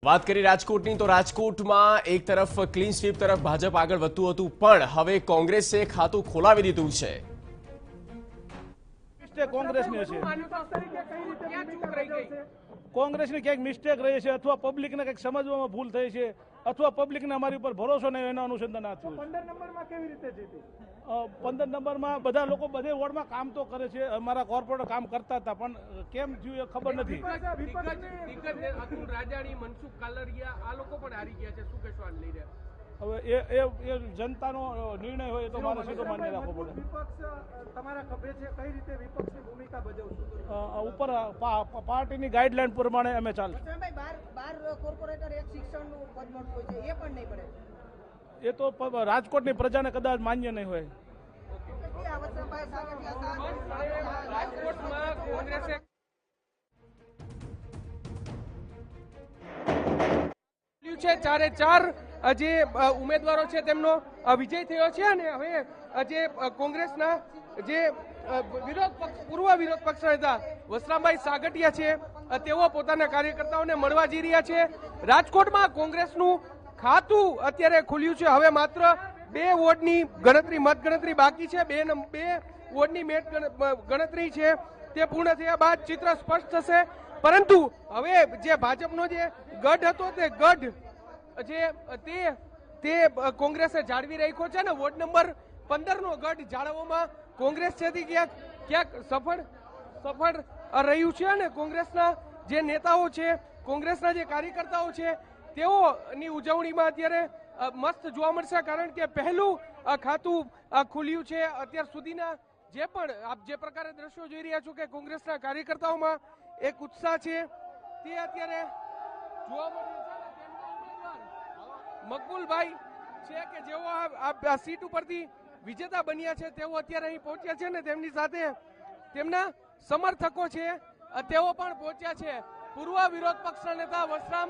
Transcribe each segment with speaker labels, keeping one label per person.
Speaker 1: વાત કરી રાજકોટની તો રાજકોટમાં એક તરફ ક્લીન સ્વીપ તરફ ભાજપ આગળ વધતું હતું, પણ હવે કોંગ્રેસે ખાતું ખોલાવી દીધું છે.
Speaker 2: કોંગ્રેસની ક્યાંક મિસ્ટેક રહી છે અથવા પબ્લિકને કંઈક સમજવામાં ભૂલ થઈ છે અથવા પબ્લિકને અમારી ઉપર ભરોસો નહીં એના અનુસંધાન આ થયું.
Speaker 3: 15 નંબરમાં કેવી રીતે જીતી?
Speaker 2: 15 નંબરમાં બધા લોકો બધે વોર્ડમાં કામ તો કરે છે, અમારા કોર્પોરેટર કામ કરતા હતા, પણ કેમ થયું એ ખબર નથી.
Speaker 4: અતુલ રાજાણી, મનસુખ કાલરિયા આ લોકો પણ હારી ગયા છે, શું કહેશો આને લઈને?
Speaker 2: હવે એ જનતાનો નિર્ણય હોય તો મારે સીધો માન્ય રાખવો પડે.
Speaker 3: વિપક્ષ તમારા ખભે છે, કઈ રીતે વિપક્ષની ભૂમિકા ભજવશો?
Speaker 2: ઉપર પાર્ટીની ગાઈડલાઈન પ્રમાણે અમે ચાલશું.
Speaker 5: બાર કોર્પોરેટર એક શિક્ષણનું પદ મળતું હોય છે, એ પણ નહીં પડે.
Speaker 2: એ તો રાજકોટની પ્રજાને કદાચ માન્ય નહીં હોય.
Speaker 4: રાજકોટમાં કોંગ્રેસે છે 4 જે ઉમેદવારો છે તેમનો વિજય થયો છે અને હવે જે કોંગ્રેસના જે પૂર્વ વિરોધ પક્ષ નેતા વસરામભાઈ સાગઠિયા છે તેઓ પોતાના કાર્યકર્તાઓને મળવા જઈ રહ્યા છે. રાજકોટમાં કોંગ્રેસનું ખાતું અત્યારે ખુલ્યું છે. હવે માત્ર 2 વોર્ડની ગણતરી, મતગણતરી બાકી છે. 2 વોર્ડની ગણતરી છે તે પૂર્ણ થયા બાદ ચિત્ર સ્પષ્ટ થશે. પરંતુ હવે જે ભાજપનો જે ગઢ હતો તે ગઢ તે કોંગ્રેસે જાળવી રાખ્યો છે ને વોર્ડ નંબર 15 નો ગઢ જાળવવામાં કોંગ્રેસ છે તે ક્યાંક સફળ રહ્યું છે અને કોંગ્રેસના જે નેતાઓ છે, કોંગ્રેસના જે કાર્યકર્તાઓ છે તેઓની ઉજવણીમાં અત્યારે મસ્ત જોવા મળશે, કારણ કે પહેલું ખાતું ખુલ્યું છે. અત્યાર સુધીના જે પણ આપ જે પ્રકારે દ્રશ્યો જોઈ રહ્યા છો કે કોંગ્રેસના કાર્યકર્તાઓમાં એક ઉત્સાહ છે તે અત્યારે જોવા મળ્યું છે. મકબૂલભાઈ છે કે જેઓ આ સીટ ઉપરથી વિજેતા બન્યા છે, તેઓ અત્યારે અહીં પહોંચ્યા છે ને તેમની સાથે તેમના સમર્થકો છે તેઓ પણ પહોંચ્યા છે. પૂર્વ વિરોધ પક્ષના નેતા વસરામ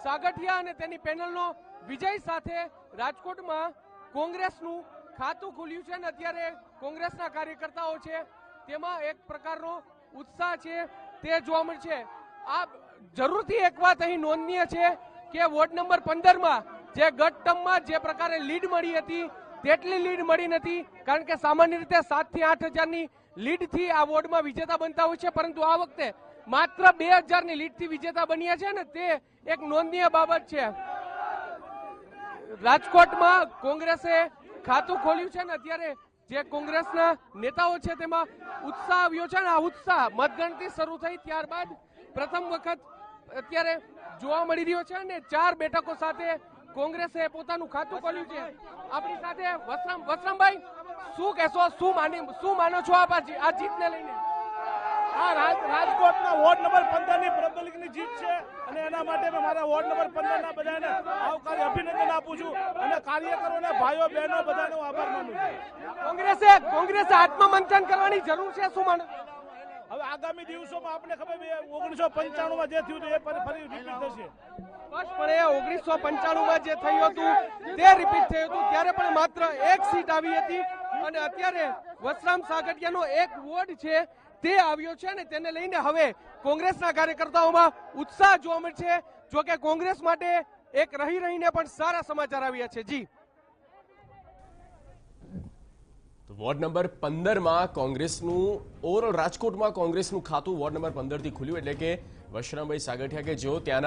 Speaker 4: સાગઠિયા અને તેની પેનલનો વિજય સાથે રાજકોટમાં કોંગ્રેસનું ખાતું ખુલ્યું છે અને અત્યારે કોંગ્રેસના કાર્યકર્તાઓ છે તેમાં એક પ્રકારનો ઉત્સાહ છે તે જોવા મળશે. આ જરૂરથી એક વાત અહીં નોંધનીય છે કે વોર્ડ નંબર 15માં જે ગત ટર્મમાં જે પ્રકારે લીડ મળી હતી તેટલી લીડ મળી નથી, કારણ કે સામાન્ય રીતે 7 થી 8 હજારની લીડથી આ વોર્ડમાં વિજેતા બનતા હોય છે, પરંતુ આ વખતે માત્ર 2000ની લીડથી વિજેતા બન્યા છે ને તે એક નોંધનીય બાબત છે. રાજકોટમાં કોંગ્રેસે ખાતું ખોલ્યું છે ને અત્યારે જે કોંગ્રેસના નેતાઓ છે તેમાં ઉત્સાહ આવ્યો છે ને આ ઉત્સાહ મતગણતરી શરૂ થઈ ત્યારબાદ પ્રથમ વખત અત્યારે જોવા મળી રહ્યો છે અને 4 બેઠકો સાથે કોંગ્રેસે પોતાનું ખાતું ખોલ્યું છે. આપણી સાથે વસરામભાઈ, શું કહેશો, શું માનો છો આપ આ જીતને લઈને?
Speaker 2: આ રાજકોટના વોર્ડ નંબર 15ની પબ્લિકની જીત છે અને એના માટે મેં મારા વોર્ડ નંબર 15ના બધાને આવકારી અભિનંદન આપું છું અને કાર્યકરોને, ભાઈઓ બહેનો બધાનો આભાર માનું છું.
Speaker 4: કોંગ્રેસે આત્મમંથન કરવાની જરૂર છે, શું માનો?
Speaker 2: હવે આગામી દિવસોમાં આપણે ખબર 1995માં જે થયું એ ફરી રિપીટ થશે.
Speaker 4: સ્પષ્ટપણે 1995માં જે થયું હતું તે રિપીટ થયું હતું, ત્યારે પણ માત્ર 1 સીટ આવી હતી અને અત્યારે વસરામ સાગઠિયાનો 1 વોર્ડ છે તે આવ્યો છે અને તેને લઈને હવે કોંગ્રેસના કાર્યકર્તાઓમાં ઉત્સાહ જોવા મળશે. જો કે કોંગ્રેસ માટે એક રહીને પણ સારા સમાચાર આવ્યા છે. જી,
Speaker 1: વોર્ડ નંબર 15માં કોંગ્રેસનું ઓવરઓલ રાજકોટમાં કોંગ્રેસનું ખાતું વોર્ડ નંબર 15થી ખુલ્યું, એટલે કે વશરામભાઈ સાગઠિયા કે જેઓ ત્યાંના